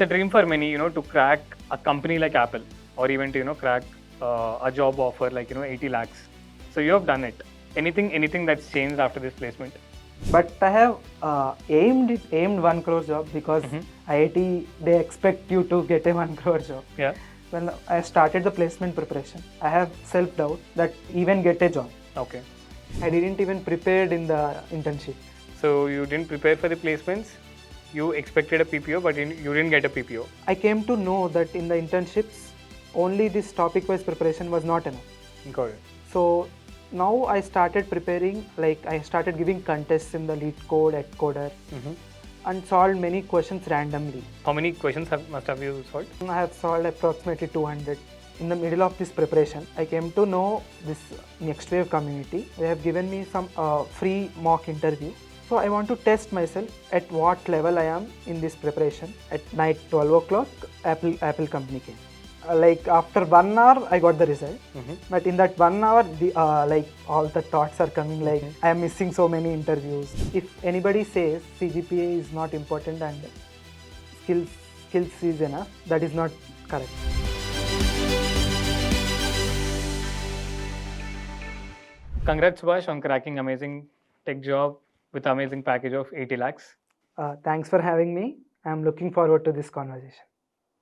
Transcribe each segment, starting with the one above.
It's a dream for many, to crack a company like Apple, or even to, crack a job offer like, 80 lakhs. So you have done it. Anything that's changed after this placement? But I have aimed 1 crore job because IIT, they expect you to get a 1 crore job. Yeah. When I started the placement preparation, I have self-doubt that even get a job. Okay. I didn't even prepared in the internship. So you didn't prepare for the placements. You expected a PPO, but you didn't get a PPO. I came to know that in the internships, only this topic-wise preparation was not enough. Got it. So now I started preparing, like I started giving contests in the lead code, coder, and solved many questions randomly. How many questions must have you solved? I have solved approximately 200. In the middle of this preparation, I came to know this Next Wave community. They have given me some free mock interview. So I want to test myself at what level I am in this preparation. At night 12 o'clock, Apple company came. Like after 1 hour, I got the result. But in that 1 hour, like all the thoughts are coming like I am missing so many interviews. If anybody says CGPA is not important and skills is enough, that is not correct. Congrats, Subhash, on cracking amazing tech job with amazing package of 80 lakhs. Thanks for having me. I am looking forward to this conversation.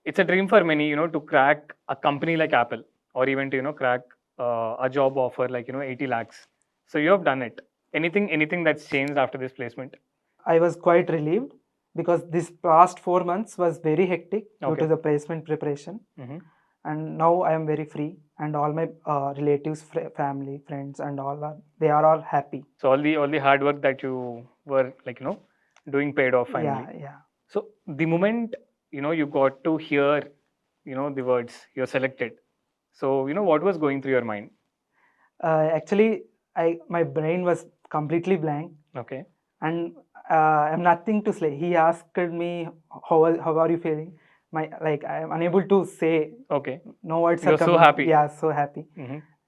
It's a dream for many, to crack a company like Apple, or even to, crack a job offer like, 80 lakhs. So you have done it. Anything that's changed after this placement? I was quite relieved because this past 4 months was very hectic due to the placement preparation. And now I am very free, and all my relatives, family, friends, and they are all happy. So all the hard work that you were doing paid off finally. Yeah. So the moment you got to hear the words you're selected. So what was going through your mind? Actually, my brain was completely blank. Okay. And I have nothing to say. He asked me, how are you feeling? I am unable to say. Okay. No words. You're so happy. Yeah, so happy.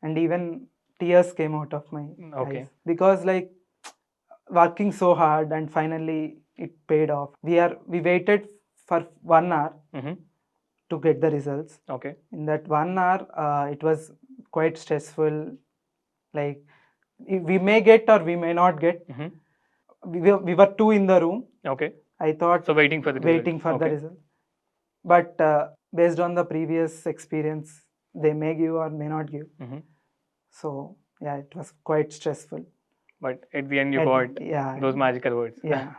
And even tears came out of my eyes because working so hard and finally it paid off. We waited for 1 hour to get the results. Okay. In that 1 hour, it was quite stressful. Like we may get or we may not get. We were two in the room. Okay. I thought so waiting for the result. But based on the previous experience, they may give or may not give. So yeah, it was quite stressful. But at the end, you got those magical words. Yeah.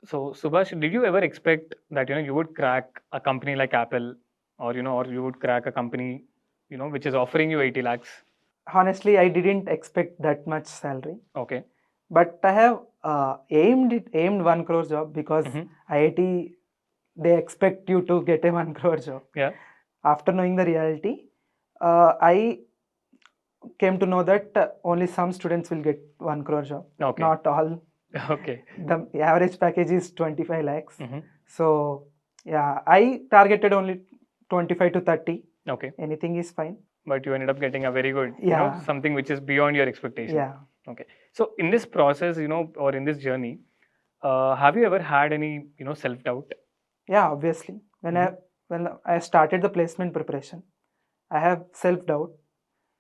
So Subhash, did you ever expect that you would crack a company like Apple, or or you would crack a company which is offering you 80 lakhs? Honestly, I didn't expect that much salary. Okay. But I have aimed 1 crore job because IIT, they expect you to get a 1 crore job. Yeah. After knowing the reality, I came to know that only some students will get 1 crore job. Okay. Not all. Okay. The average package is 25 lakhs. So yeah, I targeted only 25 to 30. Okay. Anything is fine. But you ended up getting a very good, something which is beyond your expectation. Yeah. Okay. So in this process, or in this journey, have you ever had any, self-doubt? Yeah, obviously. When I started the placement preparation, I have self-doubt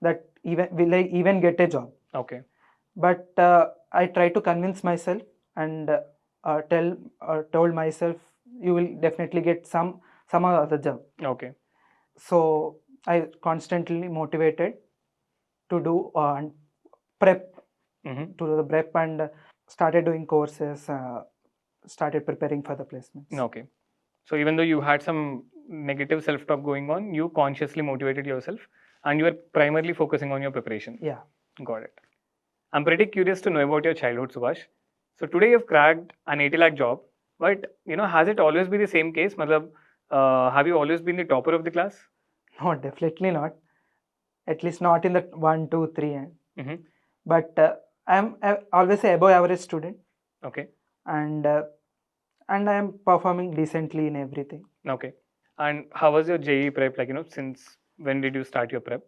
that will I even get a job? Okay. But I try to convince myself and told myself you will definitely get some other job. Okay. So I constantly motivated to do prep, to do the prep, and started doing courses, started preparing for the placements. Okay. So even though you had some negative self-talk going on, you consciously motivated yourself and you were primarily focusing on your preparation. Yeah. Got it. I'm pretty curious to know about your childhood, Subhash. So today you've cracked an 80 lakh job, but has it always been the same case? Have you always been the topper of the class? No, definitely not. At least not in the 1, 2, 3. But I'm always an above average student. Okay. And I am performing decently in everything. Okay. And how was your JEE prep? Since when did you start your prep?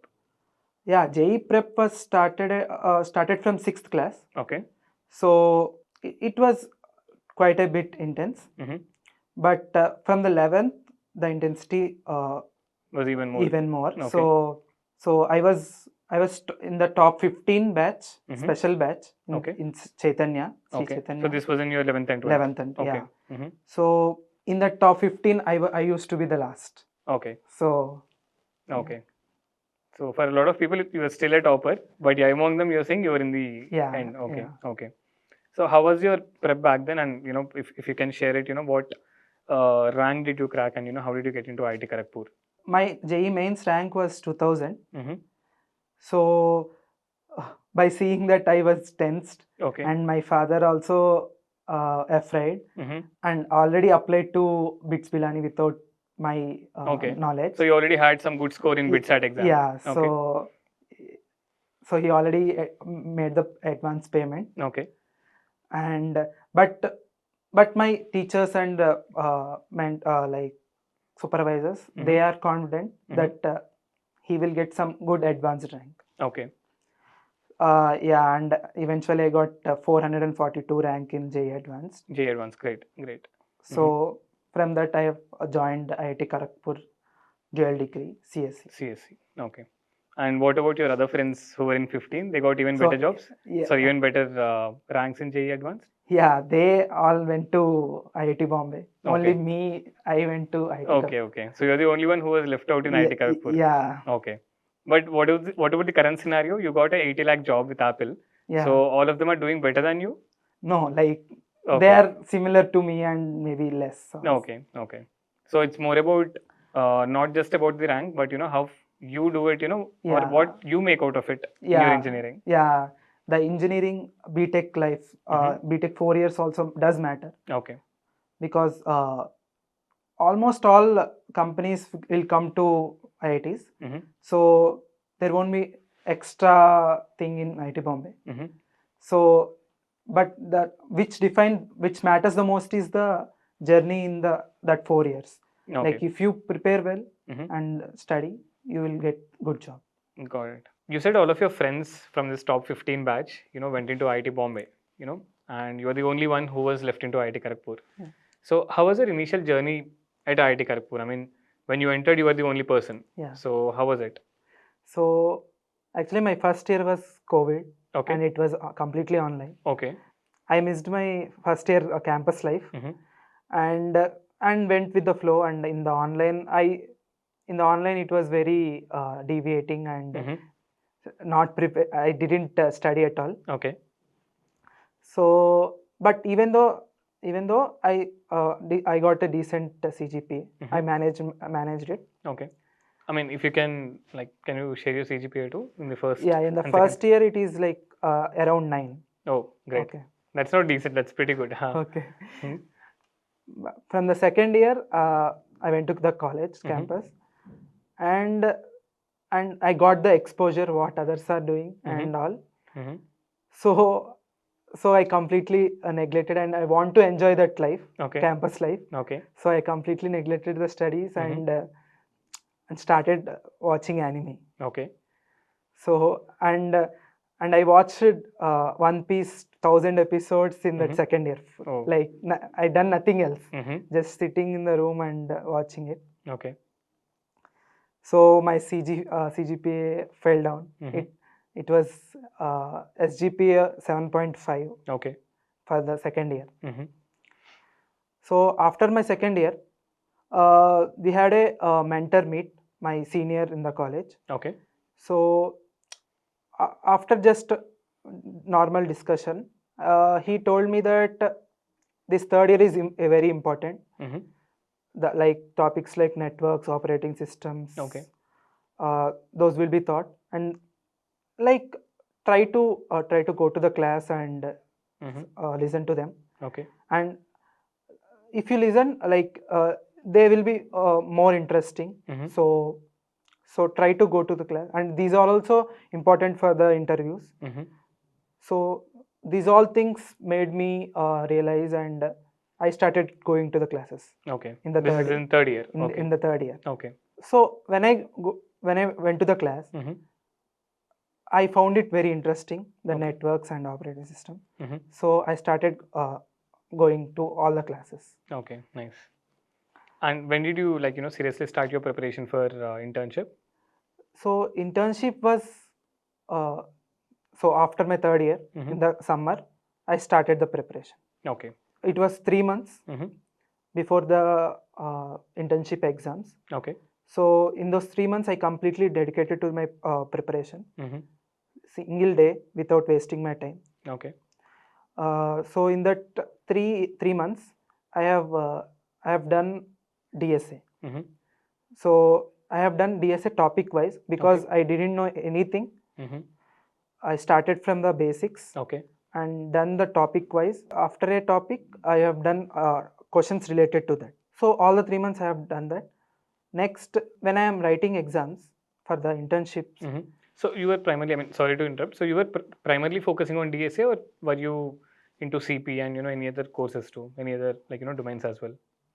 Yeah, JEE prep was started from 6th class. Okay. So it was quite a bit intense. But from the 11th, the intensity Was even more. even more. Okay. So I was in the top 15 batch, Mhm. special batch in, Okay. in Chaitanya. Sri Okay. Chaitanya. So this was in your 11th and 12th. 11th and Okay. yeah. Mhm. So in the top 15, I used to be the last. Okay. So Okay. So for a lot of people, you were still a topper, but yeah, among them, you're saying you were in the yeah, end. Okay. yeah. Okay. So how was your prep back then? And if you can share it, what rank did you crack, and how did you get into IIT Kharagpur? My JEE mains rank was 2000. Mm-hmm. So by seeing that, I was tensed, Okay. and my father also afraid, Mm-hmm. and already applied to BITS Pilani without my Okay. knowledge. So you already had some good score in BITSAT exam. Yeah. Okay. So he already made the advance payment, Okay. and but my teachers and like supervisors, they are confident that he will get some good advanced rank. Okay. Yeah, and eventually I got 442 rank in JEE Advanced. JEE Advanced, great, great. So from that I have joined IIT Kharagpur dual degree CSC. CSC. Okay. And what about your other friends who were in 15? They got even better jobs? Yeah, So even better ranks in JEE Advanced? yeah, they all went to IIT Bombay. Only Okay. me, I went to IIT Okay, okay. So you're the only one who was left out in IIT Kharagpur. Yeah. Okay. But what about the current scenario? You got a 80 lakh job with Apple. Yeah. So all of them are doing better than you? No, like Okay. they are similar to me and maybe less. Okay, okay. So it's more about not just about the rank, but how you do it, or Yeah. what you make out of it in your Yeah. engineering. Yeah. The engineering BTech life, BTech 4 years also does matter, Okay. because almost all companies will come to IITs. So there won't be extra thing in IIT Bombay. So, but which matters the most is the journey in that 4 years. Okay. Like if you prepare well and study, you will get good job. Got it. You said all of your friends from this top 15 batch, went into IIT Bombay, and you are the only one who was left into IIT Kharagpur. Yeah. So how was your initial journey at IIT Kharagpur? I mean, when you entered, you were the only person. Yeah. So how was it? So actually my first year was COVID. Okay. And it was completely online. Okay. I missed my first year campus life, and went with the flow. And in the online, it was very deviating and not prepared. I didn't study at all. Okay. So, but even though I got a decent CGPA, I managed it. Okay. I mean, if you can, can you share your CGPA too in the first? Yeah, in the first year it is like around 9. Oh, great. Okay. That's not decent. That's pretty good. Huh? Okay. From the second year, I went to the college campus, and I got the exposure what others are doing and all. So I completely neglected, and I want to enjoy that life, campus life. Okay. So I completely neglected the studies and started watching anime. Okay. So and I watched One Piece 1000 episodes in that second year. Oh. Like I done nothing else, just sitting in the room and watching it. Okay. So my CGPA fell down. It was SGPA 7.5. Okay. For the second year. So after my second year, we had a mentor meet, my senior in the college. Okay. So after just normal discussion, he told me that this third year is very important. Like topics like networks, operating systems. Okay. Those will be taught, and like try to go to the class and listen to them. Okay. And if you listen, like they will be more interesting. So try to go to the class, and these are also important for the interviews. So these all things made me realize, and I started going to the classes. Okay. In the this is in third year. Okay. In the third year. Okay. So when I went to the class, I found it very interesting, the networks and operating system. So I started going to all the classes. Okay, nice. And when did you seriously start your preparation for internship? So internship was uh, so after my third year in the summer, I started the preparation. Okay. It was 3 months before the internship exams. Okay. So in those 3 months, I completely dedicated to my preparation, single day without wasting my time. Okay. So in that three months, I have done DSA. So I have done DSA topic wise because I didn't know anything. I started from the basics Okay. and done the topic wise. After a topic, I have done questions related to that. So all the 3 months I have done that. Next, when I am writing exams for the internships, So you were primarily, I mean, sorry to interrupt. So you were primarily focusing on DSA, or were you into CP and any other courses too, any other domains as well?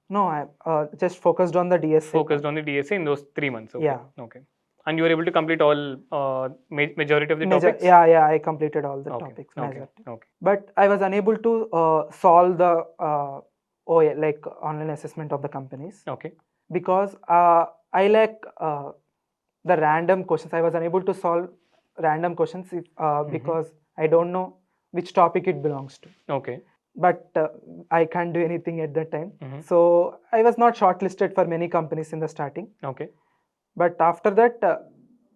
no, I just focused on the DSA. Focused on the DSA in those 3 months. Okay. Yeah. Okay. And you were able to complete all majority of the topics? Yeah, I completed all the Okay. topics. Okay. Majority. Okay. But I was unable to solve the OA, like online assessment of the companies, Okay. because I like the random questions. I was unable to solve random questions because I don't know which topic it belongs to. Okay. But I can't do anything at that time. So I was not shortlisted for many companies in the starting. Okay. But after that,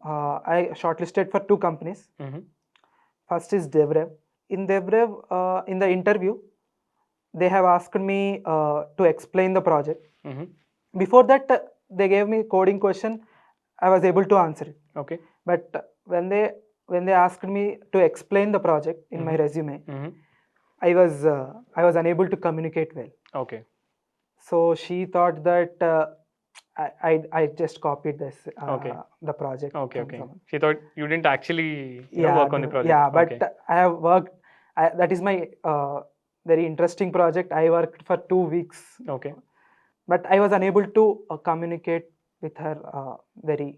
I shortlisted for 2 companies. First is DevRev. In DevRev, in the interview, they have asked me to explain the project. Before that, they gave me coding question. I was able to answer it. Okay. But when they asked me to explain the project in my resume, I was unable to communicate well. Okay. So she thought that I just copied this the project. Okay. from Okay. someone. She thought you didn't actually work on the project. Yeah, but Okay. I have worked. That is my very interesting project. I worked for 2 weeks. Okay. But I was unable to communicate with her very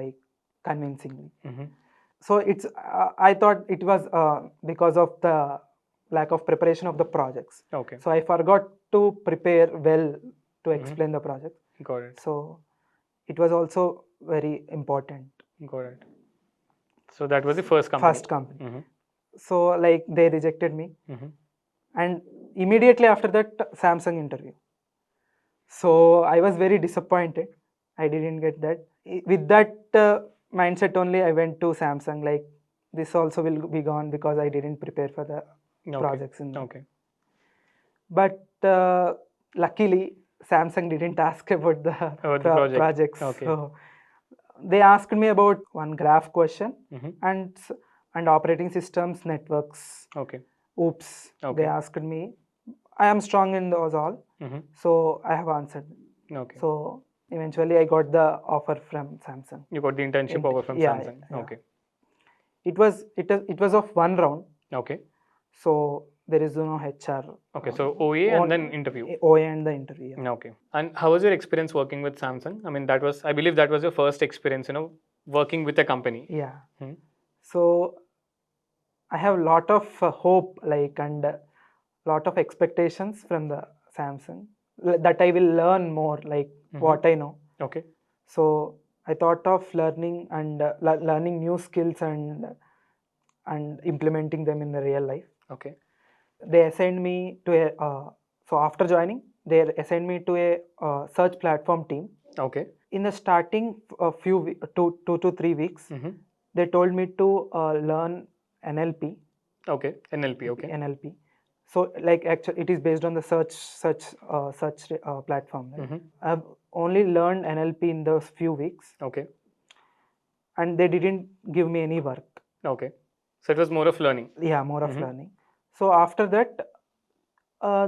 like convincingly. So it's I thought it was because of the lack of preparation of the projects. Okay. So I forgot to prepare well to explain the project. Got it. So it was also very important. Got it. So that was the first company. First company. So like they rejected me, and immediately after that Samsung interview. So I was very disappointed. I didn't get that. With that mindset only, I went to Samsung. Like this also will be gone because I didn't prepare for the projects in that. Okay. But luckily, Samsung didn't ask about the projects. Okay. So they asked me about one graph question and operating systems, networks. Okay. Oops. Okay. They asked me. I am strong in those all. So I have answered. Okay. So eventually I got the offer from Samsung. You got the internship offer from Samsung. Yeah. Okay. It was of one round. Okay. So there is no HR. Okay. So OA and then interview. OA and the interview. Yeah. Okay. And how was your experience working with Samsung? I mean, I believe that was your first experience, working with a company. Yeah. So I have a lot of hope, and lot of expectations from the Samsung that I will learn more, what I know. Okay. So I thought of learning and learning new skills and implementing them in the real life. Okay. They assigned me to so after joining, they assigned me to a search platform team. Okay. In the starting two to 3 weeks, they told me to learn NLP. Okay. NLP. Okay. NLP. So actually it is based on the search platform. Right? I've only learned NLP in those few weeks. Okay. And they didn't give me any work. Okay. So it was more of learning. Yeah, more of learning. So after that,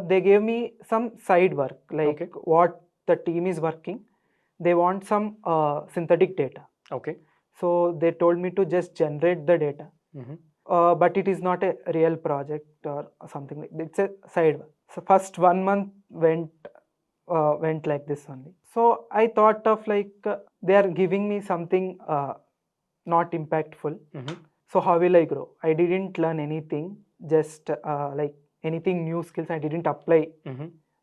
they gave me some side work, what the team is working. They want some synthetic data. Okay. So they told me to just generate the data. But it is not a real project or something like that. It's a side work. So first 1 month went like this only. So I thought of they are giving me something not impactful. So how will I grow? I didn't learn anything, just anything new skills I didn't apply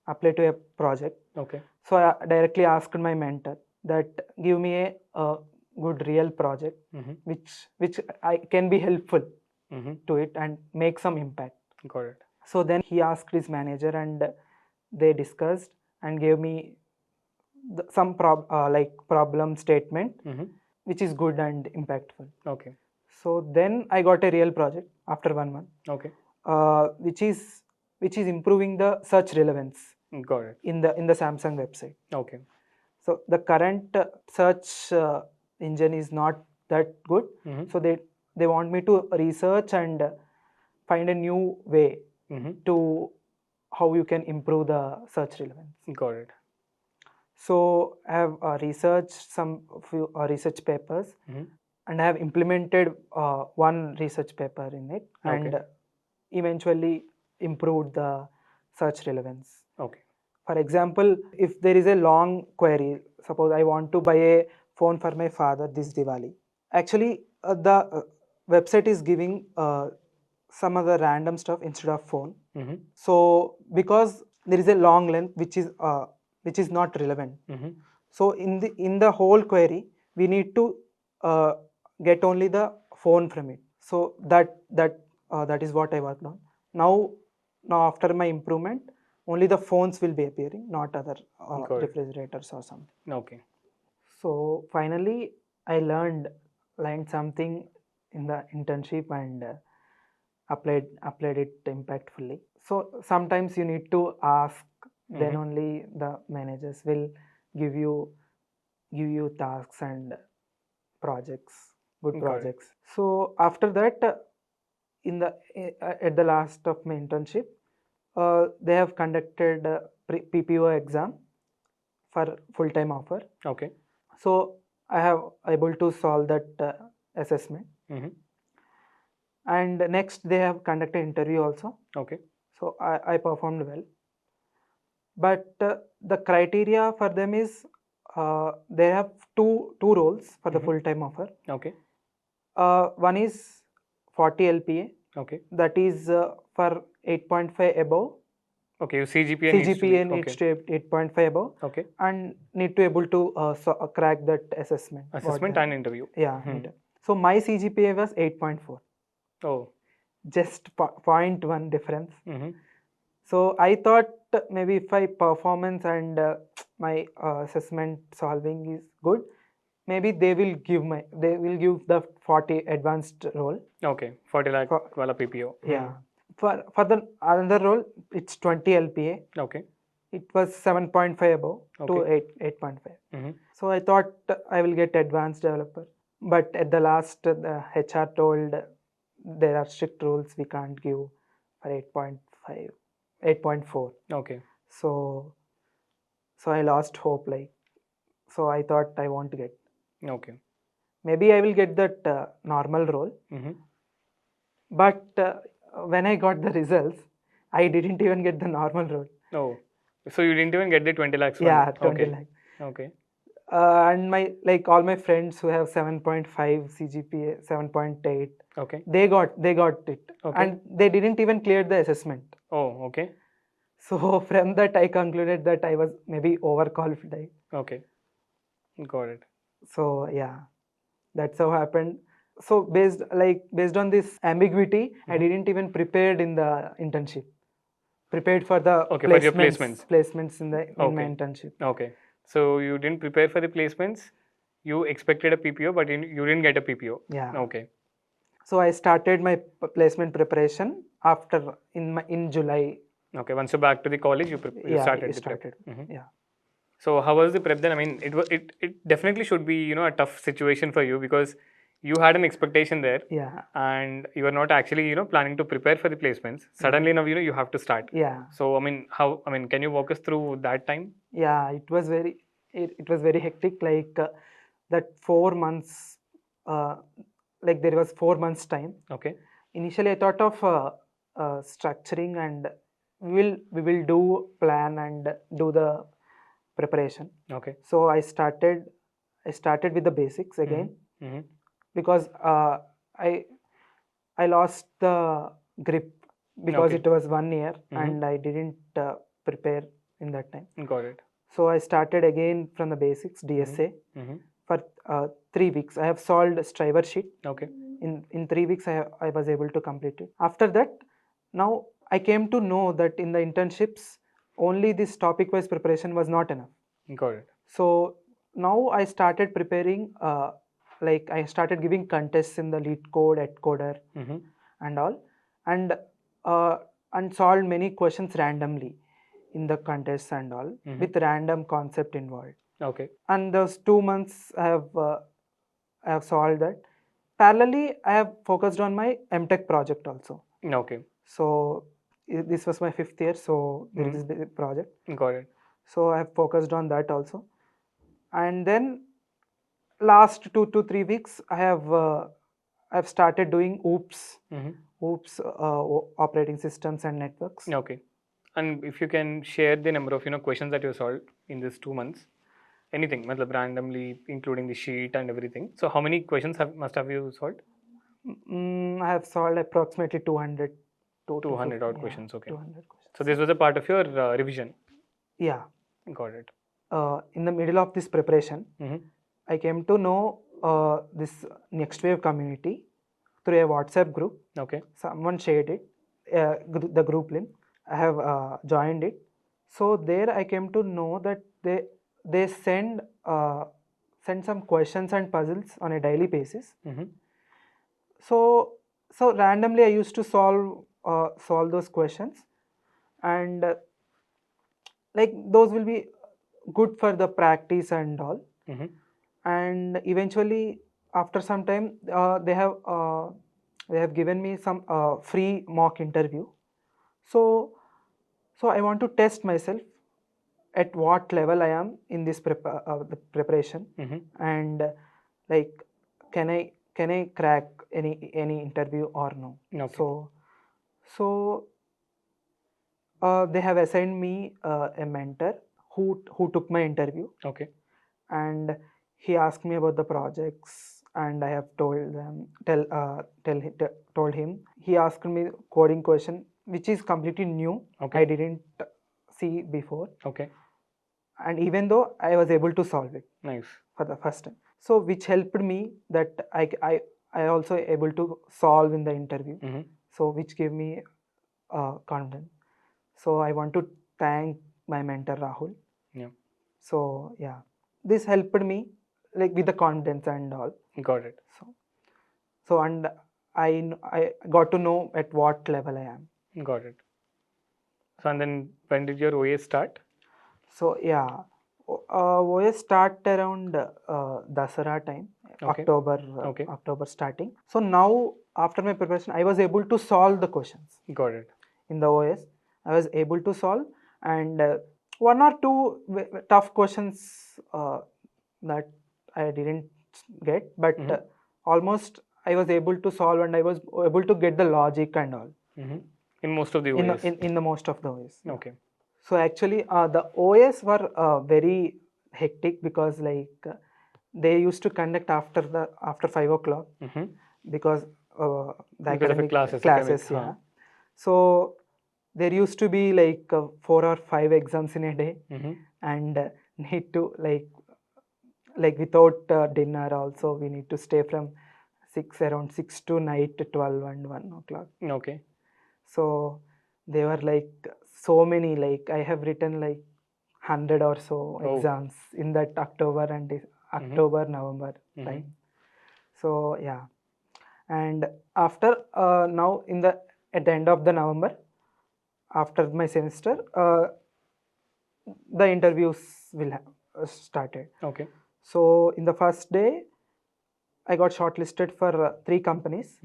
apply to a project. Okay. So I directly asked my mentor that give me a good real project which I can be helpful to it and make some impact. Got it. So then he asked his manager and they discussed and gave me some problem statement which is good and impactful. Okay. So then I got a real project after 1 month, Okay. which is improving the search relevance Got it. in the Samsung website. Okay. So the current search engine is not that good. So they want me to research and find a new way to how you can improve the search relevance. Got it. So I have researched some few research papers and I have implemented one research paper in it and eventually improved the search relevance. Okay. For example, if there is a long query, suppose I want to buy a phone for my father this Diwali. Actually, the website is giving some other random stuff instead of phone. So because there is a long length which is not relevant. So in the whole query, we need to get only the phone from it. So that is what I worked on. Now after my improvement, only the phones will be appearing, not other refrigerators or something. Okay. So finally, I learned something in the internship and applied it impactfully. So sometimes you need to ask, then only the managers will give you tasks and projects, good projects. So after that, at the last of my internship, they have conducted a PPO exam for full-time offer. Okay. So I have able to solve that assessment. And next they have conducted interview also. Okay. So I performed well. But the criteria for them is they have two roles for the full-time offer. Okay. One is 40 LPA. Okay. That is for 8.5 above. Okay, CGPA needs to 8.5 above. Okay. And need to able to crack that assessment. Assessment and interview. Yeah. So my CGPA was 8.4. Oh. Just 0.1 difference. So I thought maybe if I performance and my assessment solving is good, maybe they will give the 40 advanced role. Okay, 40 lakh wala PPO. Yeah. For the another role, it's 20 LPA. Okay. It was 7.5 above to 8.5. So I thought I will get advanced developer. But at the last, the HR told there are strict rules, we can't give for 8.5, 8.4. Okay. So I lost hope. So I thought I won't get. Okay. Maybe I will get that normal role. But when I got the results, I didn't even get the normal role. Oh, so you didn't even get the 20 lakhs? Yeah, 20 lakhs. Okay. And all my friends who have 7.5 CGPA, 7.8, okay, they got it. Okay. And they didn't even clear the assessment. Oh, okay. So from that I concluded that I was maybe overqualified. Okay. Got it. So yeah, that's how happened. So based on this ambiguity, I didn't even prepared in the internship. Prepared for the for your placements in my internship. Okay. So you didn't prepare for the placements. You expected a PPO, but you didn't get a PPO. Yeah. Okay. So I started my placement preparation after in July. Okay. Once you're back to the college, you started the prep. Yeah. So how was the prep then? I mean, it definitely should be a tough situation for you because you had an expectation there. Yeah. And you are not actually planning to prepare for the placements. Suddenly now you have to start. Yeah. So can you walk us through that time? Yeah, it was very hectic. That 4 months. There was 4 months time. Okay. Initially, I thought of structuring and we will do plan and do the preparation. Okay. So I started with the basics again. Because I lost the grip because it was 1 year and I didn't prepare in that time. Got it. So I started again from the basics, DSA. For 3 weeks. I have solved Striver sheet. Okay. In 3 weeks, I was able to complete it. After that, now I came to know that in the internships, only this topic-wise preparation was not enough. Got it. So now I started preparing, like I started giving contests in the lead code, coder, and all, and solved many questions randomly in the contests and all with random concept involved. Okay. And those 2 months I have solved that. Parallelly, I have focused on my MTech project also. Okay. So this was my 5th year, so there is this project. Got it. So I have focused on that also. And then last 2 to 3 weeks, I've started doing OOPS operating systems and networks. Okay. And if you can share the number of questions that you solved in these 2 months, anything, matlab randomly, including the sheet and everything. So how many questions must have you solved? I have solved approximately 200. 200 odd questions. Okay. 200 questions. So this was a part of your revision. Yeah. Got it. In the middle of this preparation, I came to know this Next Wave community through a WhatsApp group. Okay. Someone shared it, the group link. I have joined it. So there I came to know that they send some questions and puzzles on a daily basis. So randomly I used to solve those questions, and like those will be good for the practice and all. And eventually, after some time, they have given me some free mock interview. So I want to test myself at what level I am in this the preparation, and like can I crack any interview or no. Okay. So they have assigned me a mentor who took my interview. Okay. And he asked me about the projects, and I have told him. He asked me coding question, which is completely new. Okay. I didn't see before. Okay. And even though I was able to solve it. Nice. For the first time. So which helped me that I also able to solve in the interview. So which gave me confidence. So I want to thank my mentor Rahul. Yeah. So yeah, this helped me like with the confidence and all. Got it. So and I got to know at what level I am. Got it. So and then when did your OA start? So yeah, OS start around Dasara time, Okay. October starting. So now after my preparation, I was able to solve the questions. Got it. In the OS, I was able to solve, and 1 or 2 tough questions that I didn't get, but almost I was able to solve, and I was able to get the logic and all. In most of the OAs? In the most of the OAs. Okay. So actually the OAs were very hectic because like they used to conduct after 5 o'clock because the academic classes. Yeah. So there used to be like 4 or 5 exams in a day, and need to like without dinner also we need to stay from around 6 to night 12 and 1 o'clock. Okay. So they were like so many, like I have written like 100 or so exams in that October and November time. So yeah, and after now at the end of the November, after my semester, the interviews will have started. Okay. So in the first day, I got shortlisted for 3 companies.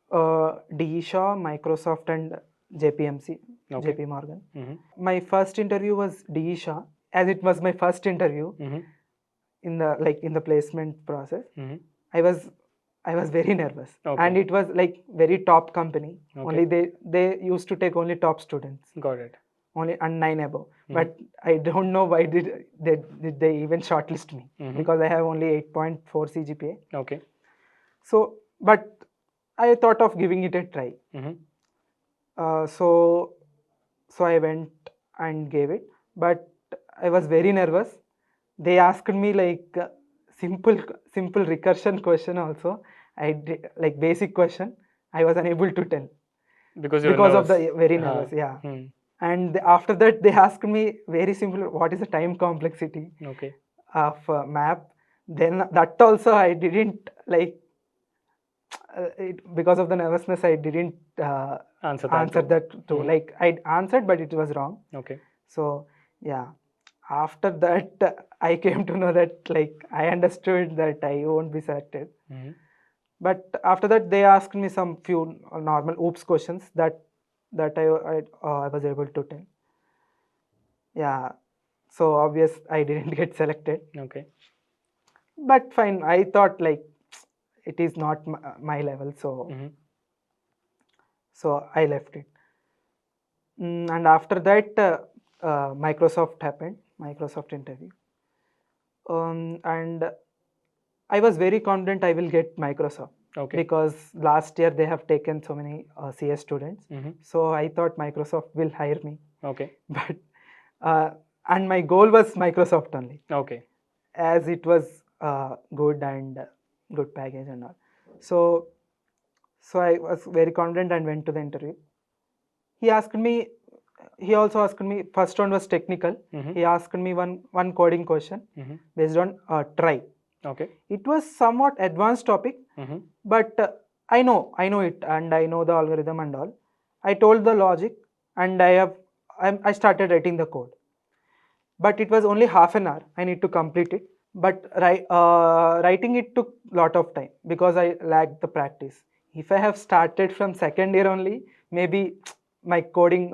DE Shaw, Microsoft, and JPMC, JP Morgan. My first interview was DE Shaw, as it was my first interview in the placement process. I was very nervous, and it was like very top company. Only they used to take only top students. Got it. Only and 9 above. But I don't know why did they even shortlist me, because I have only 8.4 CGPA. Okay. So, but I thought of giving it a try. So I went and gave it. But I was very nervous. They asked me like simple recursion question also. I did, like basic question. I was unable to tell Because you were because of nervous. the very Huh. nervous. Yeah. Hmm. And after that, they asked me very simple. What is the time complexity Okay. of map? Then that also I didn't like. Because of the nervousness, I didn't Answer that answer too. that too. Hmm. Like I answered, but it was wrong. Okay. So yeah, after that, I came to know that like I understood that I won't be selected. Hmm. But after that, they asked me some few normal oops questions that I was able to tell. Yeah, so obvious I didn't get selected. Okay. But fine, I thought like it is not my level, so Hmm. so I left it. And after that, Microsoft happened, Microsoft interview. And I was very confident I will get Microsoft Okay. because last year they have taken so many CS students. Hmm. So I thought Microsoft will hire me. Okay. But uh, and my goal was Microsoft only, Okay. as it was good and good package and all. So so I was very confident and went to the interview. He asked me. He also asked me. First one was technical. Hmm. He asked me one coding question Hmm. based on try. Okay. It was somewhat advanced topic, Hmm. but I know it, and I know the algorithm and all. I told the logic, and I started writing the code. But it was only half an hour. I need to complete it. But writing it took lot of time because I lacked the practice. If I have started from second year only, maybe my coding,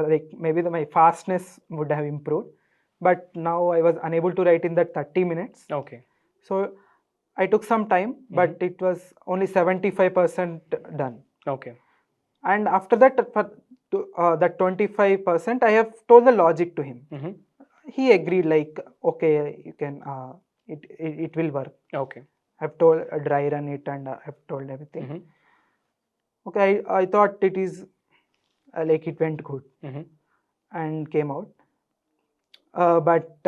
like maybe my fastness would have improved. But now I was unable to write in that 30 minutes. Okay. So I took some time, but it was only 75% done. Okay. And after that, that 25%, I have told the logic to him. Hmm. He agreed, like, okay, you can, it will work. Okay. I've told dry run it and I've told everything. Hmm. Okay, I thought it is like it went good Hmm. and came out. But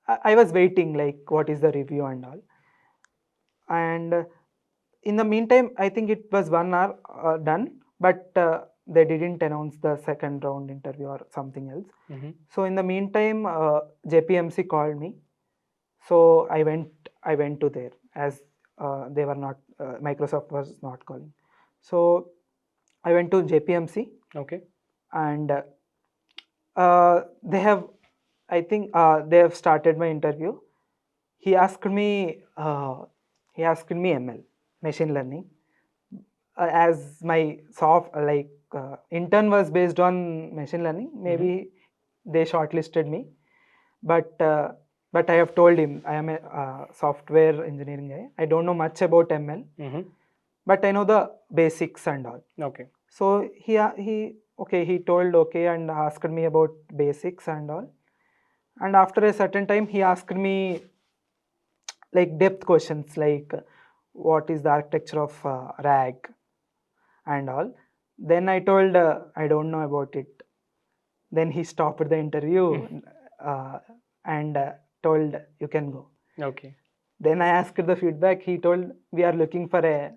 I was waiting, like, what is the review and all. And in the meantime, I think it was 1 hour done, but they didn't announce the second round interview or something else. Hmm. So in the meantime, JPMC called me. So I went to there, as they were not, Microsoft was not calling. So I went to JPMC, Okay. and they have, I think they have started my interview. He asked me ML, machine learning, as my soft like intern was based on machine learning. Maybe they shortlisted me, but I have told him I am a software engineering guy. I don't know much about ML, Hmm. but I know the basics and all. Okay. So he told okay and asked me about basics and all. And after a certain time, he asked me like depth questions, like what is the architecture of RAG and all. Then I told I don't know about it. Then he stopped the interview and told you can go. Okay. Then I asked the feedback. He told we are looking for a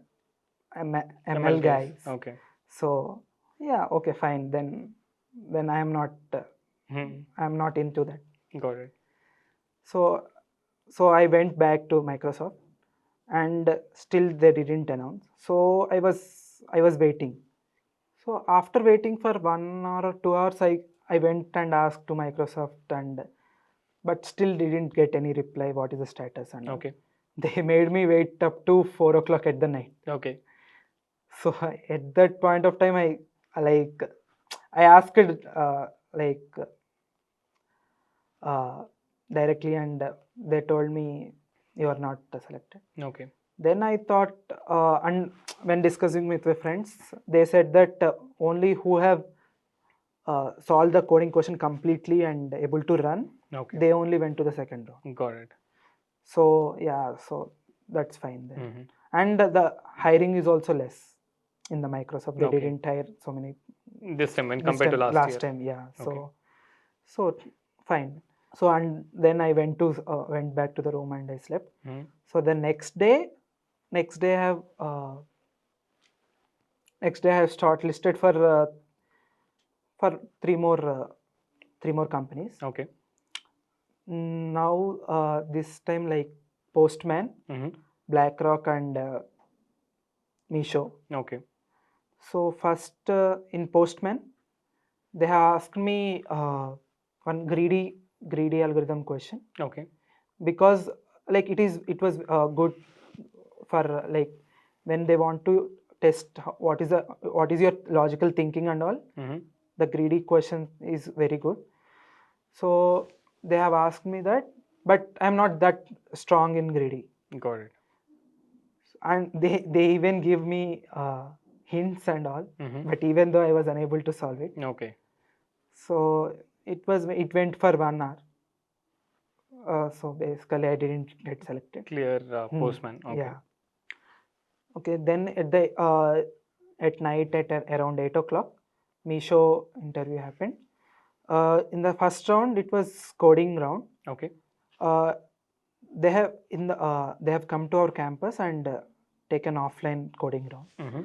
ML guys. Okay. So yeah, okay, fine. Then I am not Hmm. into that. Got it. So I went back to Microsoft, and still they didn't announce. So I was waiting. So after waiting for 1 hour or 2 hours, I went and asked to Microsoft, and but still didn't get any reply. What is the status and all. Okay. They made me wait up to 4 o'clock at the night. Okay. So at that point of time, I asked like directly, and they told me you are not selected. Okay. Then I thought, and when discussing with my friends, they said that only who have solved the coding question completely and able to run, Okay. they only went to the second round. Got it. So yeah, so that's fine then. Hmm. And the hiring is also less in the Microsoft. They Okay. didn't hire so many This time when this compared to time, last year. time, yeah. Okay. So fine. So and then I went back to the room and I slept. Mhm. So the next day I have shortlisted for three more companies. Okay. Now this time like Postman, Mhm. BlackRock and Misho. Okay. So first in Postman, they have asked me one greedy algorithm question, Okay. because like it was good for like when they want to test what is your logical thinking and all. Mhm. The greedy question is very good. So they have asked me that, but I'm not that strong in greedy, Got it. and they even give me hints and all. Mhm. But even though I was unable to solve it, Okay. so it went for 1 hour. So basically I didn't get selected. Clear Postman. Okay. Yeah. Okay, then at night at around 8 o'clock, Misho interview happened. In the first round, it was coding round. Okay. Uh, they have come to our campus and taken offline coding round. Mhm.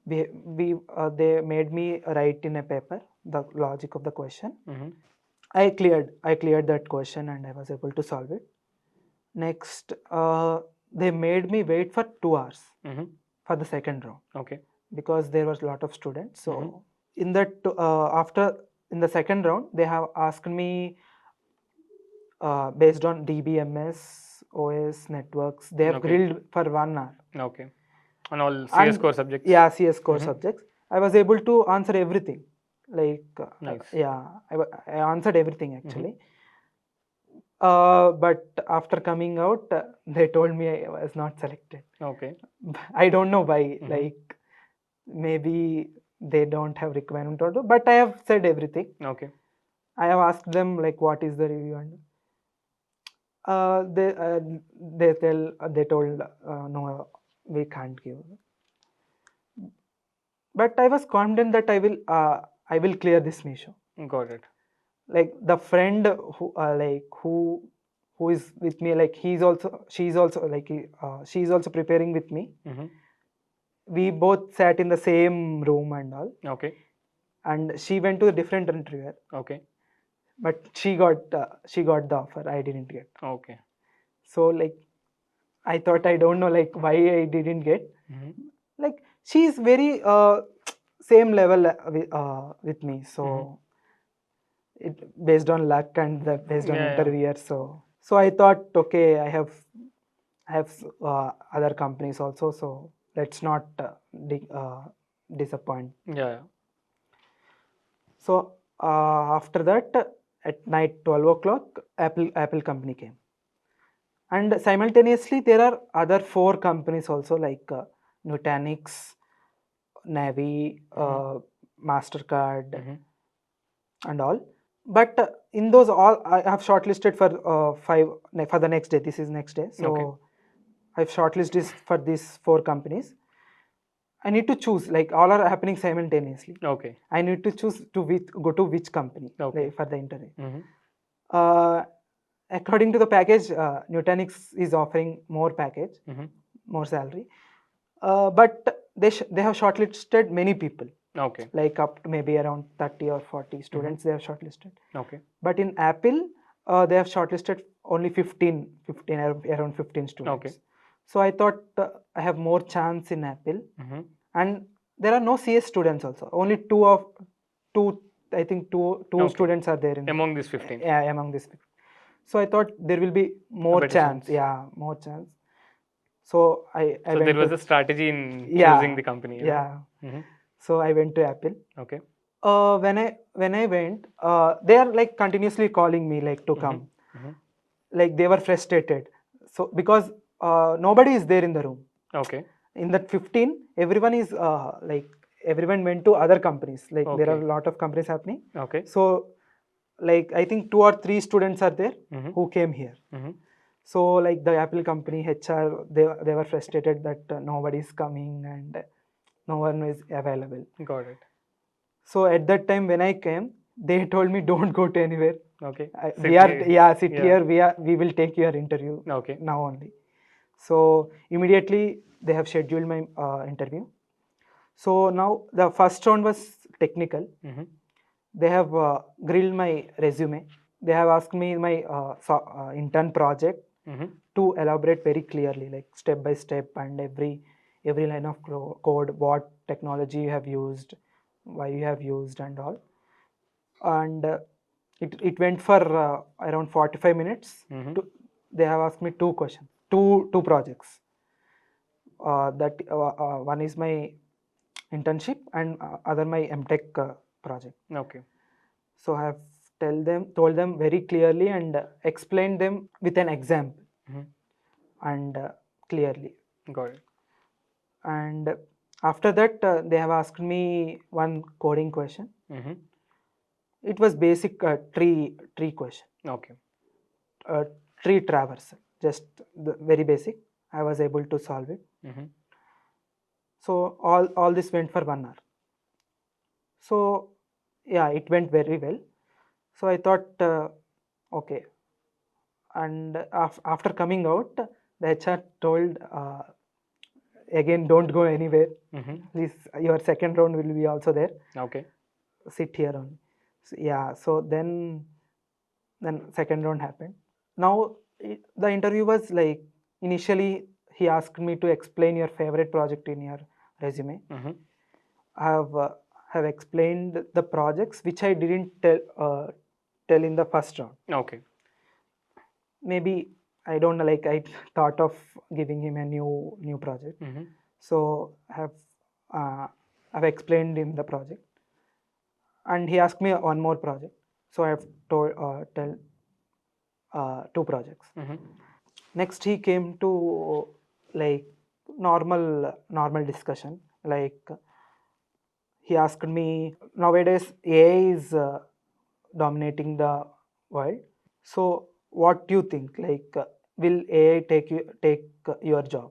They made me write in a paper the logic of the question. Mhm. I cleared that question and I was able to solve it. Next, they made me wait for 2 hours Mhm. for the second round, Okay. because there was a lot of students. So Mhm. in that after in the second round, they have asked me based on DBMS, OS, networks. They have Okay. grilled for 1 hour. Okay. And all CS And core subjects. yeah, CS core Mhm. subjects. I was able to answer everything. Like Nice. yeah, I answered everything actually. But after coming out, they told me I was not selected. Okay. I don't know why. Like maybe they don't have requirement or but I have said everything. Okay. I have asked them like what is the review, and uh, they uh, they told no, we can't give. But I was confident that I will clear this mission. Got it. Like the friend who is with me, like she's also like she's also preparing with me. Mhm. We both sat in the same room and all, Okay. and she went to a different interviewer, Okay. but she got the offer. I didn't get. Okay. So like I thought, I don't know like why I didn't get. Mhm. Like she's very same level with me. So it based on luck and based on Yeah. Yeah. interviewer. So I thought, okay, I have other companies also. So let's not disappoint. Yeah. So after that, at night 12 o'clock, Apple company came, and simultaneously there are other four companies also, like Nutanix, Navi, Mastercard, Mhm. and all. But in those all, I have shortlisted for for the next day. This is next day, so Okay. I've shortlisted for these four companies. I need to choose, like all are happening simultaneously. Okay. I need to choose go to which company Okay. for the interview. Mhm. Uh, According to the package, Nutanix is offering more package, Mhm. more salary, but they have shortlisted many people, Okay. like up to maybe around 30 or 40 students they have shortlisted. Okay. But in Apple, they have shortlisted only 15 around 15 students. Okay. So I thought I have more chance in Apple, Mhm. and there are no CS students also. Only two, I think two Okay. students are there in Among these 15. yeah, among this. So I thought there will be more better chance. chance. Yeah, more chance. So I So went there was to a strategy in yeah, choosing the company. yeah. Mhm. So I went to Apple. Okay. When I went, they are like continuously calling me like to come. Mhm. Like they were frustrated. So because nobody is there in the room. Okay. In that 15, everyone is like everyone went to other companies. Like there are Okay. a lot of companies happening. Okay. So like I think 2 or 3 students are there Mhm. who came here. Mhm. So like the Apple company HR, they were frustrated that nobody is coming and no one is available. Got it. So at that time when I came, they told me don't go to anywhere. Okay. Sit here. We will take your interview Okay. now only. So immediately they have scheduled my interview. So now the first round was technical. Mm-hmm. They have grilled my resume. They have asked me my intern project Mm-hmm. to elaborate very clearly, like step by step, and every line of code, what technology you have used, why you have used, and all. And it went for around 45 minutes. Mm-hmm. They have asked me two questions, two projects. That one is my internship, and other my MTech project. Okay. So I have told them very clearly and explained them with an example Mm-hmm. and clearly. Got it. And after that, they have asked me one coding question. Mm-hmm. It was basic tree question, Okay. tree traversal, just very basic. I was able to solve it. Mm-hmm. So all this went for 1 hour. So yeah, it went very well. So I thought, okay. And after coming out, the HR told, again, don't go anywhere. Mm-hmm. Please, your second round will be also there. Okay. Sit here only. So, yeah. So then second round happened. Now the interview was like, initially he asked me to explain your favorite project in your resume. Mm-hmm. I have explained the projects which I didn't tell in the first round. Okay. Maybe I don't know, like I thought of giving him a new project. Mm-hmm. So I've explained him the project, and he asked me one more project. So I have tell two projects. Mm-hmm. Next he came to like normal discussion. Like he asked me, nowadays AI is dominating the world. So what do you think? Like will AI take your job?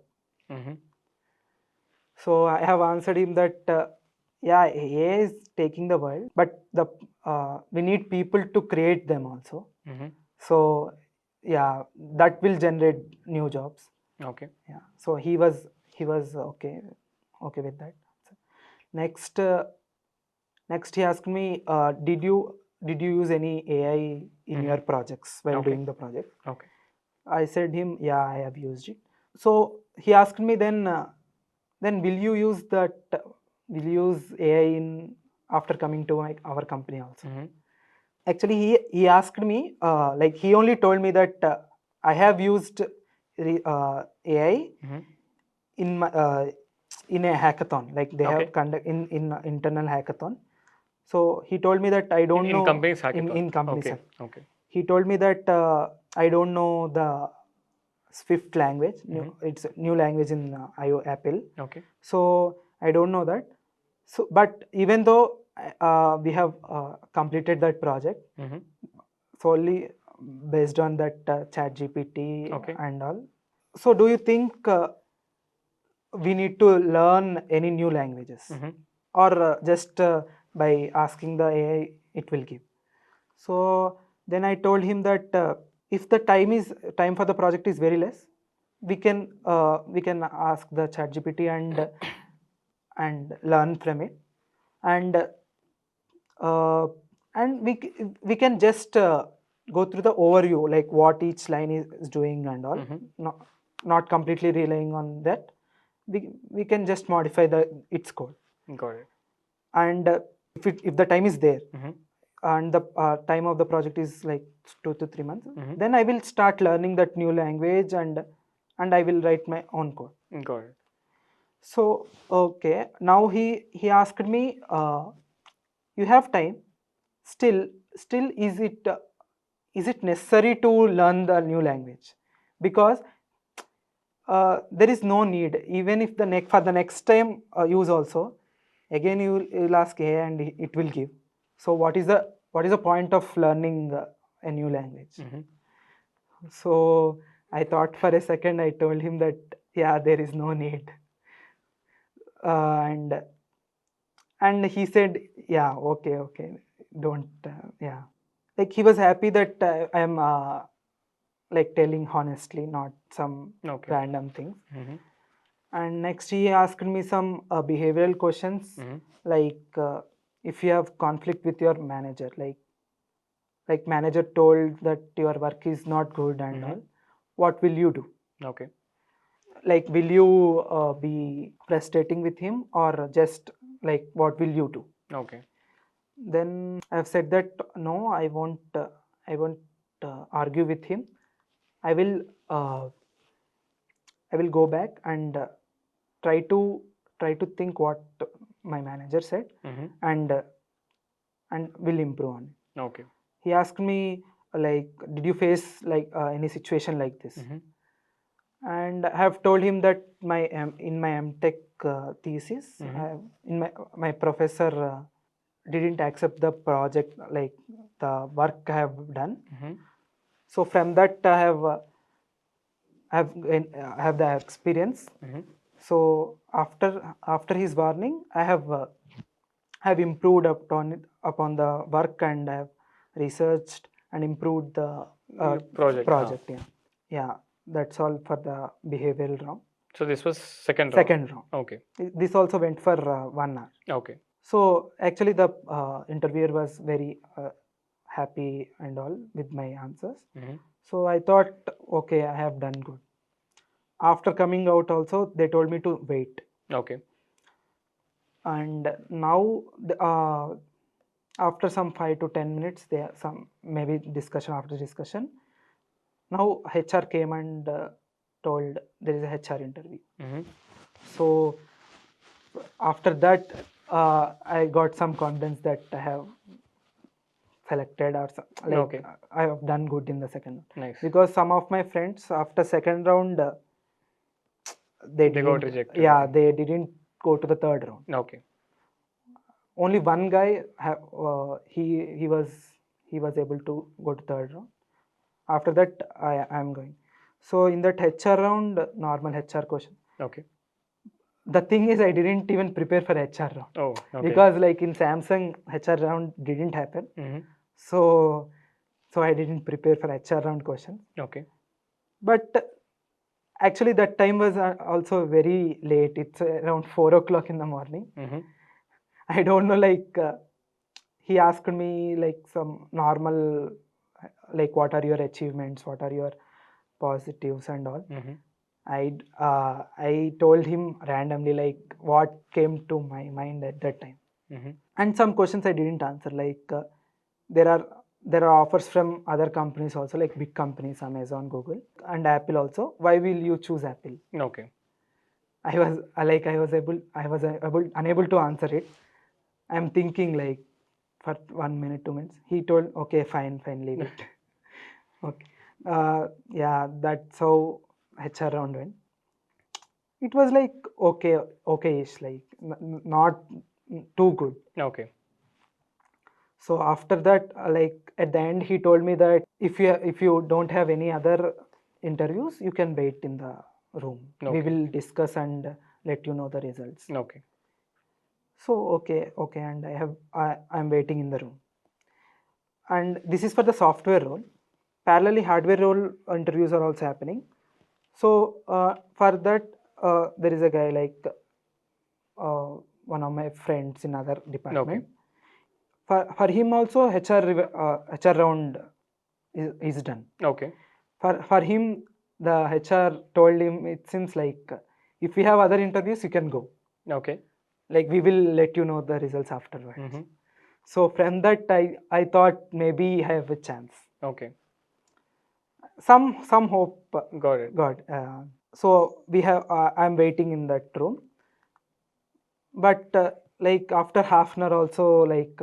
Mm-hmm. So I have answered him that yeah, AI is taking the world, but we need people to create them also. Mm-hmm. So yeah, that will generate new jobs. Okay. Yeah. So he was okay with that. Next he asked me, did you use any AI in your projects while Okay. doing the project? Okay. I said him, yeah, I have used it. So he asked me, then will you use that? Will you use AI in after coming to our company also? Mm-hmm. Actually, he asked me, like he only told me that I have used AI Mm-hmm. in my, in a hackathon, like they Okay. have conduct in internal hackathon. So he told me that I don't know In companies hackathon. in companies. Okay. Okay. He told me that I don't know the Swift language. It's a new language in Apple. Okay. So I don't know that. So, but even though we have completed that project Mm-hmm. solely based on that Chat GPT Okay. and all. So, do you think we need to learn any new languages, Mm-hmm. or just by asking the AI it will give? So then I told him that if the time for the project is very less, we can ask the Chat GPT and learn from it, and we can just go through the overview, like what each line is doing and all. Mm-hmm. Not completely relying on that. We can just modify its code, Got it. and if the time is there, Mm-hmm. and the time of the project is like 2 to 3 months, Mm-hmm. then I will start learning that new language, and I will write my own code. Got it. So okay, now he asked me, you have time, still is it necessary to learn the new language? Because there is no need, even if for the next time use also, again you'll ask AI and it will give. So what is the point of learning a new language? Mm-hmm. So I thought for a second. I told him that yeah, there is no need, and And he said, yeah, okay, don't, yeah. Like he was happy that I am like telling honestly, not some Okay. random things. Mm-hmm. And next he asked me some behavioral questions, Mm-hmm. like if you have conflict with your manager, like manager told that your work is not good and Mhm. all, what will you do? Okay. Like will you be frustrating with him, or just like what will you do? Okay. Then I've said that no, I won't argue with him. I will uh, I will go back and try to think what my manager said, Mm-hmm. and will improve on it. Okay. He asked me like, did you face like any situation like this? Mm-hmm. And I have told him that in my MTech thesis, Mhm. in my professor didn't accept the project, like the work I have done. Mm-hmm. So from that I have the experience. Mm-hmm. So after his warning, I have improved upon the work, and I have researched and improved the Project. project. Yeah. That's all for the behavioral round. So this was second round. Second round. Okay. This also went for 1 hour. Okay. So actually, the interviewer was very happy and all with my answers. Mm-hmm. So I thought, okay, I have done good. After coming out, also they told me to wait. Okay. And now, after some 5 to 10 minutes, there some maybe discussion after discussion. Now HR came and told there is a HR interview. Mm-hmm. So after that, I got some confidence that I have selected, or like Okay. I have done good in the second round. Nice. Because some of my friends after second round They got didn't, rejected. yeah, Okay. they didn't go to the third round. Okay. Only one guy he was able to go to third round. After that, I am going. So in that HR round, normal HR question. Okay. The thing is, I didn't even prepare for HR round. Oh. Okay. Because like in Samsung, HR round didn't happen. Mm-hmm. So I didn't prepare for HR round questions. Okay. But actually that time was also very late. It's around 4 o'clock in the morning. Mm-hmm. I don't know, like he asked me like some normal, like what are your achievements, what are your positives and all. Mm-hmm. I told him randomly like what came to my mind at that time. Mm-hmm. And some questions I didn't answer, like there are offers from other companies also, like big companies, Amazon, Google, and Apple also. Why will you choose Apple? Okay. I was unable to answer it. I'm thinking like for 1 minute, 2 minutes. He told, okay, fine, leave it. Okay. Yeah, that's how HR round went. It was like okay-ish, like not too good. Okay. So after that, like at the end, he told me that if you don't have any other interviews, you can wait in the room. We Okay. will discuss and let you know the results. Okay. So okay, and I'm waiting in the room. And this is for the software role. Parallelly, hardware role interviews are also happening. So for that, there is a guy like one of my friends in other department. For him also, HR round is done. Okay. For him, the HR told him, it seems like if we have other interviews, you can go. Okay. Like we will let you know the results afterwards. Mm-hmm. So from that, I thought maybe I have a chance. Okay. Some hope Got it. got. So we have. I'm waiting in that room. But like after half an hour, also like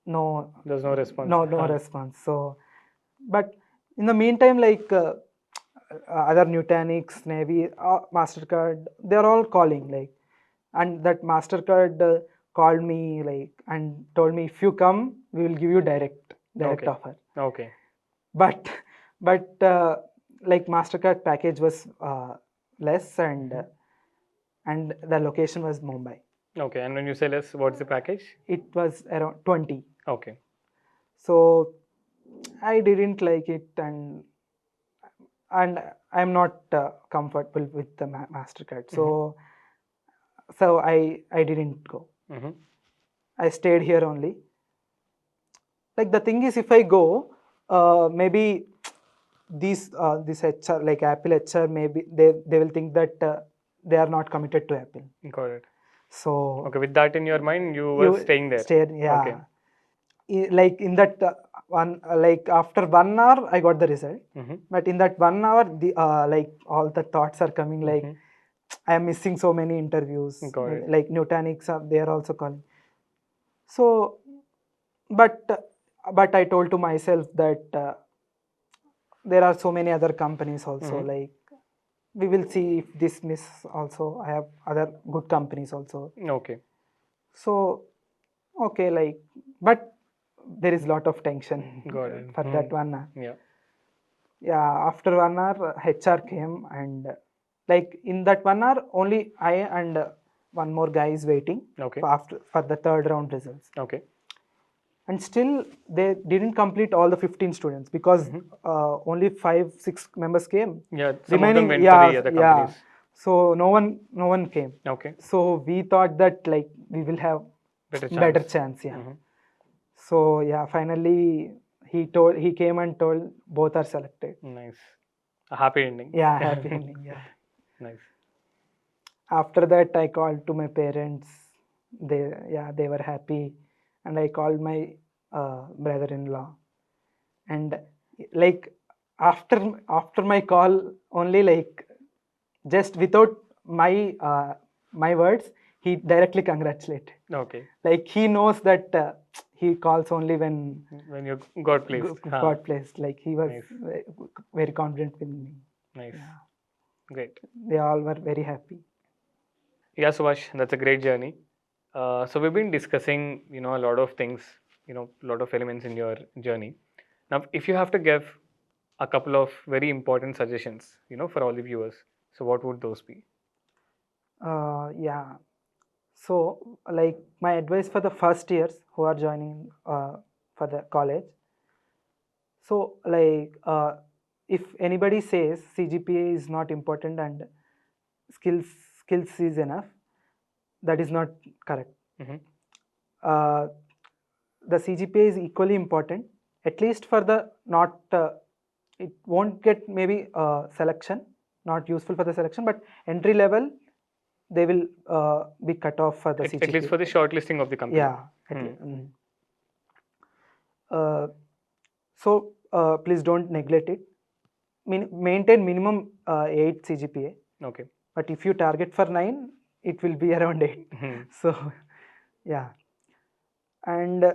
no. There's no response. No response. So, but in the meantime, like other Nutanix, Navy, Mastercard, they're all calling like, and that Mastercard called me like and told me, if you come, we will give you direct Okay. offer. Okay. But like Mastercard package was less, and the location was Mumbai. Okay, and when you say less, what's the package? It was around 20. Okay. So I didn't like it, and I'm not comfortable with the Mastercard. So I didn't go. Mm-hmm. I stayed here only. Like the thing is, if I go, maybe this HR, like Apple HR, maybe they will think that they are not committed to Apple. Got it. So Okay, with that in your mind, you were staying there. stayed, yeah. Okay. Like in that like after 1 hour, I got the result. Mm-hmm. But in that 1 hour, the like all the thoughts are coming. Like I am missing so many interviews. Got it. Like Nutanix, they are also calling. So, but I told to myself that there are so many other companies also. Like we will see if this miss also. I have other good companies also. Okay. So okay, like, but there is lot of tension Got it. for that 1 hour. Yeah. Yeah, after 1 hour, HR came, and like in that 1 hour, only I and one more guy is waiting Okay. for the third round results. Okay. And still they didn't complete all the 15 students because only 5-6 members came. Yeah, some of them went for the other companies. So no one came. Okay. So we thought that like we will have better chance. Yeah. So yeah, finally he came and told both are selected. Nice. A happy ending. Yeah, happy ending. Yeah. Nice. After that, I called to my parents. They were happy, and I called my brother-in-law. And like after my call, only like just without my my words, he directly congratulated. Okay. Like he knows that he calls only when you got placed. Got placed. Like he was Nice. very confident with me. Nice. Yeah. Great. They all were very happy. Yeah, Subhash, that's a great journey. So we've been discussing, a lot of things, a lot of elements in your journey. Now, if you have to give a couple of very important suggestions, for all the viewers, so what would those be? Yeah. So, like my advice for the first years who are joining for the college. So, like if anybody says CGPA is not important and skills is enough, that is not correct. The CGPA is equally important, at least for the not. It won't get maybe selection, not useful for the selection, but entry level they will be cut off for the CGPA. At least for the shortlisting of the company. Yeah. So please don't neglect it. Maintain minimum 8 CGPA. Okay. But if you target for 9, it will be around 8. So yeah. And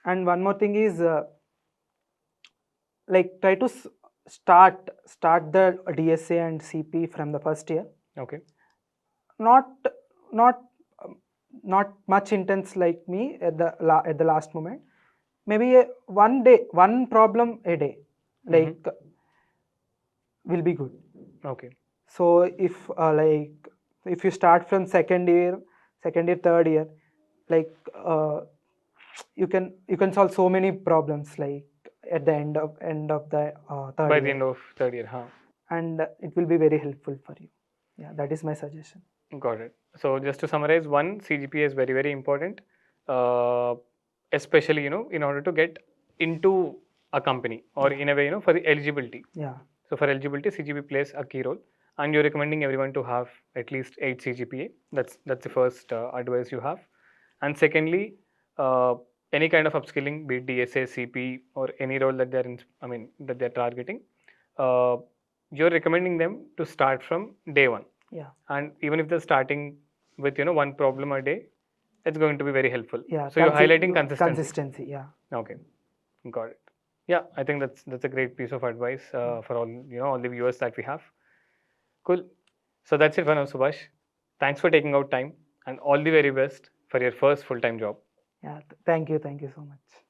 one more thing is like try to start the DSA and CP from the first year. Okay. Not much intense like me at the last moment. Maybe one problem a day, like will be good. Okay. So if you start from second year, third year, like you can solve so many problems like at the end of the third year. By the end of third year, And it will be very helpful for you. Yeah, that is my suggestion. Got it. So just to summarize, one, CGPA is very, very important, especially, in order to get into a company or in a way, for the eligibility. Yeah. So for eligibility, CGPA plays a key role, and you're recommending everyone to have at least 8 CGPA. That's the first advice you have. And secondly, any kind of upskilling, be it DSA, CP, or any role that that they're targeting, you're recommending them to start from day one. Yeah. And even if they're starting with one problem a day, it's going to be very helpful. Yeah. So you're highlighting consistency. Consistency. Yeah. Okay. Got it. Yeah, I think that's a great piece of advice for all all the viewers that we have. Cool. So that's it for now, Subhash. Thanks for taking out time, and all the very best for your first full-time job. Yeah. Thank you so much.